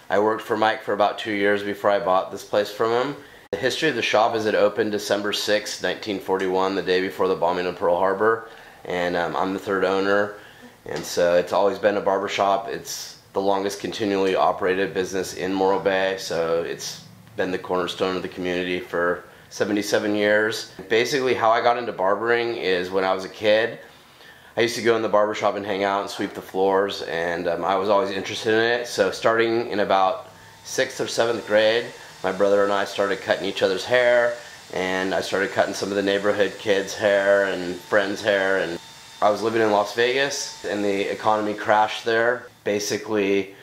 I worked for Mike for about 2 years before I bought this place from him. The history of the shop is it opened December 6, 1941, the day before the bombing of Pearl Harbor, and I'm the third owner, and so it's always been a barber shop. It's the longest continually operated business in Morro Bay, so it's been the cornerstone of the community for 77 years. Basically, how I got into barbering is when I was a kid, I used to go in the barber shop and hang out and sweep the floors, and I was always interested in it. So starting in about 6th or 7th grade, my brother and I started cutting each other's hair, and I started cutting some of the neighborhood kids' hair and friends' hair. And I was living in Las Vegas, and the economy crashed there. Basically,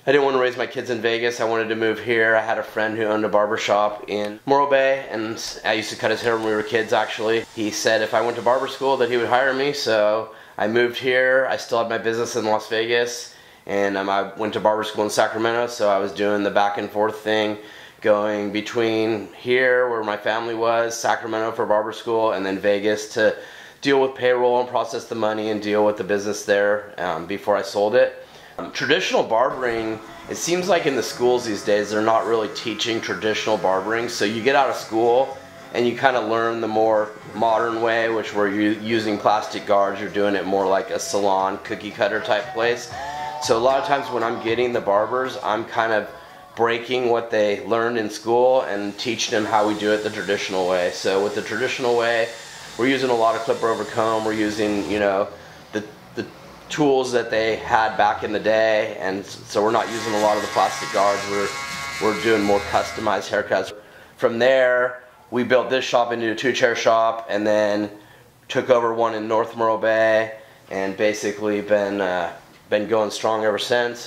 I didn't want to raise my kids in Vegas. I wanted to move here. I had a friend who owned a barber shop in Morro Bay, and I used to cut his hair when we were kids, actually. He said if I went to barber school that he would hire me, so I moved here. I still had my business in Las Vegas, and I went to barber school in Sacramento, so I was doing the back and forth thing, going between here, where my family was, Sacramento for barber school, and then Vegas to deal with payroll and process the money and deal with the business there before I sold it. Traditional barbering, it seems like in the schools these days they're not really teaching traditional barbering, so you get out of school and you kind of learn the more modern way, which we're using plastic guards. You're doing it more like a salon cookie cutter type place. So a lot of times when I'm getting the barbers, I'm kind of breaking what they learned in school and teaching them how we do it the traditional way. So with the traditional way, we're using a lot of clipper over comb. We're using, you know, the tools that they had back in the day, and so we're not using a lot of the plastic guards. We're doing more customized haircuts. From there, we built this shop into a 2-chair shop, and then took over one in North Morro Bay, and basically been going strong ever since.